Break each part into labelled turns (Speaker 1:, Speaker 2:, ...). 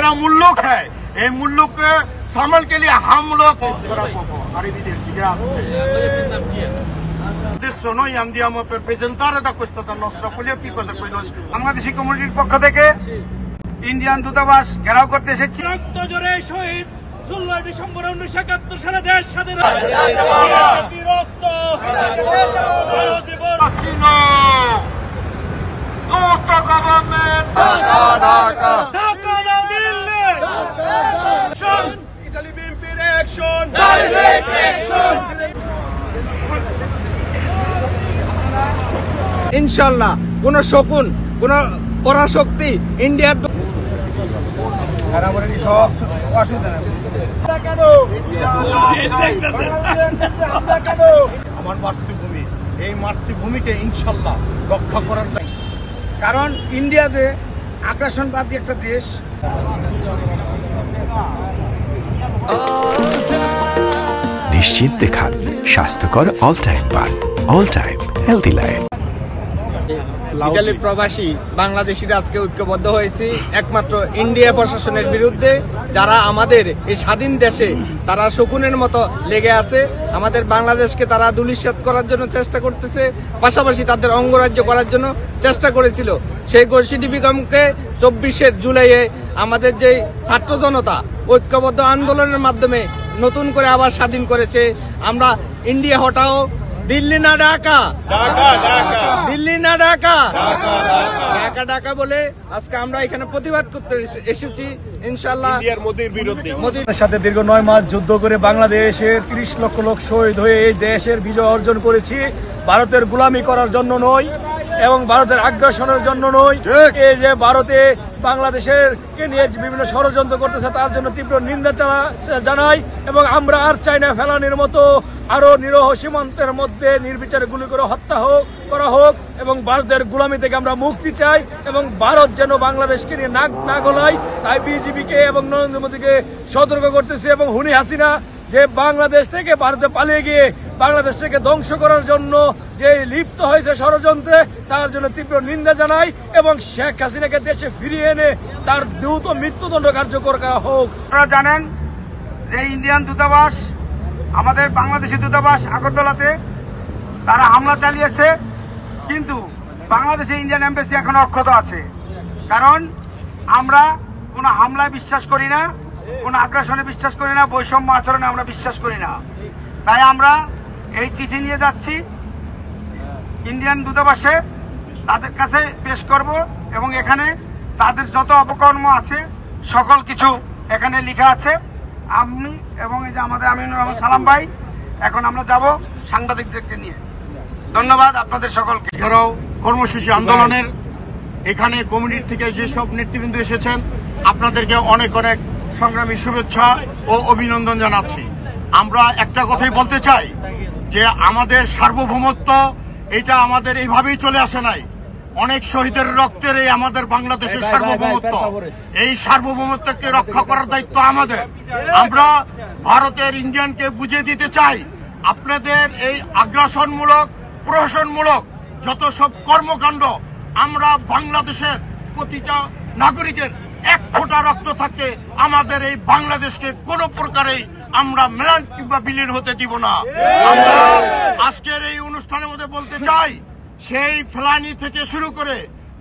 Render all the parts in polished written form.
Speaker 1: तेरा मुल्क है, ये मुल्क के सामान के लिए हम लोग andiamo per presentare da questa nostra politica cosa
Speaker 2: Bangladeshi কমিউনিটির পক্ষ থেকে ইন্ডিয়ান দূতাবাস ঘেরাও করতে এসেছি।
Speaker 3: রক্ত জোরে শহীদ 16 ডিসেম্বর 1971 সালে দেশ স্বাধীন রক্ত
Speaker 2: ইনশাল্লাহ কোন শকুন কোন পরাশক্তি ইন্ডিয়ার
Speaker 1: আমার মাতৃভূমি, এই মাতৃভূমিকে ইনশাল্লাহ রক্ষা করার দায়িত্ব,
Speaker 2: কারণ ইন্ডিয়া যে আগ্রাসনবাদী একটা দেশ।
Speaker 4: নিশ্চিন্তে খান স্বাস্থ্যকর অল টাইম পান, all time healthy life.
Speaker 2: Italy প্রবাসী বাংলাদেশিরা আজকে ঐক্যবদ্ধ হয়েছি একমাত্র ইন্ডিয়া প্রশাসনের বিরুদ্ধে, যারা আমাদের এই স্বাধীন দেশে তারা শকুনের মতো লেগে আছে। আমাদের বাংলাদেশকে তারা ধূলিসাৎ করার জন্য চেষ্টা করতেছে, পাশাপাশি তাদের অঙ্গরাজ্য করার জন্য চেষ্টা করেছিল। সেই গোর্শিটি বেগমকে 24 জুলাইয়ে আমাদের যে ছাত্র জনতা ঐক্যবদ্ধ আন্দোলনের মাধ্যমে নতুন করে আবার স্বাধীন করেছে। আমরা ইন্ডিয়া হটাও, দিল্লি না ঢাকা, দিল্লি না ঢাকা, ঢাকা ঢাকা বলে আজকে আমরা এখানে প্রতিবাদ করতে এসেছি। ইনশাআল্লাহ মোদির বিরুদ্ধে, মোদির
Speaker 5: সাথে দীর্ঘ 9 মাস যুদ্ধ করে বাংলাদেশের 30 লক্ষ লোক শহীদ হয়ে এই দেশের বিজয় অর্জন করেছি। ভারতের গোলামি করার জন্য নয় এবং ভারতের আগ্রাসনের জন্য নয়। এই যে ভারতে বাংলাদেশের কে নিয়ে বিভিন্ন ষড়যন্ত্র করতেছে তার জন্য তীব্র নিন্দা জানাই এবং আমরা আর চাই না ফেলানির মতো আরো নিরহ সীমান্তের মধ্যে নির্বিচারে গুলি করে হত্যা করা হোক এবং ভারতের গোলামি থেকে আমরা মুক্তি চাই এবং ভারত যেন বাংলাদেশকে নিয়ে নাক না গলায়। তাই বিজেপিকে এবং নরেন্দ্র মোদীকে সতর্ক করতেছি এবং হুনি হাসিনা যে বাংলাদেশ থেকে ভারতে পালিয়ে গিয়ে বাংলাদেশ থেকে ধ্বংস করার জন্য যে লিপ্ত হয়েছে ষড়যন্ত্রে, তার জন্য তীব্র নিন্দা জানাই এবং শেখ হাসিনাকে দেশে ফিরিয়ে এনে তার দ্রুত মৃত্যুদণ্ড কার্যকর করা হোক।
Speaker 2: আপনারা জানেন যে ইন্ডিয়ান দূতাবাস, আমাদের বাংলাদেশি দূতাবাস আগরতলাতে তারা হামলা চালিয়েছে, কিন্তু বাংলাদেশে ইন্ডিয়ান এম্বাসি এখনো অক্ষত আছে। কারণ আমরা কোনো হামলায় বিশ্বাস করি না, কোনো আগ্রাসনে বিশ্বাস করি না, বৈষম্য আচরণে আমরা বিশ্বাস করি না। তাই আমরা এই চিঠি নিয়ে যাচ্ছি ইন্ডিয়ান দূতাবাসে, তাদের কাছে পেশ করব এবং এখানে তাদের যত অপকর্ম আছে সকল কিছু এখানে লেখা আছে। আমি এবং এই যে আমাদের আমিনুর রহমান সালাম ভাই, এখন আমরা যাব সাংবাদিকদেরকে নিয়ে। ধন্যবাদ আপনাদের সকলকে।
Speaker 1: এছাড়াও কর্মসূচি আন্দোলনের এখানে কমিউনিটি থেকে যেসব নেতৃবৃন্দ এসেছেন আপনাদেরকে অনেক অনেক সংগ্রামী শুভেচ্ছা ও অভিনন্দন জানাচ্ছি। আমরা একটা কথাই বলতে চাই যে আমাদের সার্বভৌমত্ব এটা আমাদের এইভাবেই চলে আসে নাই, অনেক শহীদের রক্তের এই আমাদের বাংলাদেশের সার্বভৌমত্ব, এই সার্বভৌমত্বকে রক্ষা করার দায়িত্ব আমাদের। আমরা ভারতের ইন্ডিয়ানকে বুঝিয়ে দিতে চাই আপনাদের এই আগ্রাসনমূলক প্রহসনমূলক যত সব কর্মকাণ্ড, আমরা বাংলাদেশের প্রতিটা নাগরিকের এক ফোঁটা রক্ত থাকতে আমাদের এই বাংলাদেশকে কোনো প্রকারেই আমরা মেলান কিংবা বিলীন হতে দিব না। আমরা আজকের এই অনুষ্ঠানের মধ্যে বলতে চাই, সেই ফেলানি থেকে শুরু করে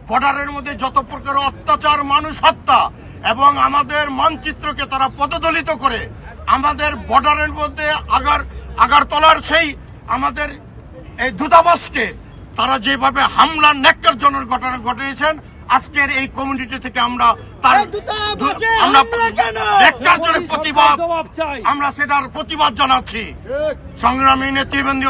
Speaker 1: বর্ডারের মধ্যে যত প্রকার অত্যাচার, মানুষ হত্যা এবং আমাদের মানচিত্রকে তারা পদদলিত করে আমাদের বর্ডারের মধ্যে আগারতলার সেই আমাদের এই দূতাবাসকে তারা যেভাবে হামলা ন্যাক্কারজনক ঘটনা ঘটিয়েছেন, আজকের এই কমিউনিটি থেকে আমরা তার ন্যাক্কারজনক প্রতিবাদ, আমরা সেটার প্রতিবাদ জানাচ্ছি। সংগ্রামী নেতৃবৃন্দ।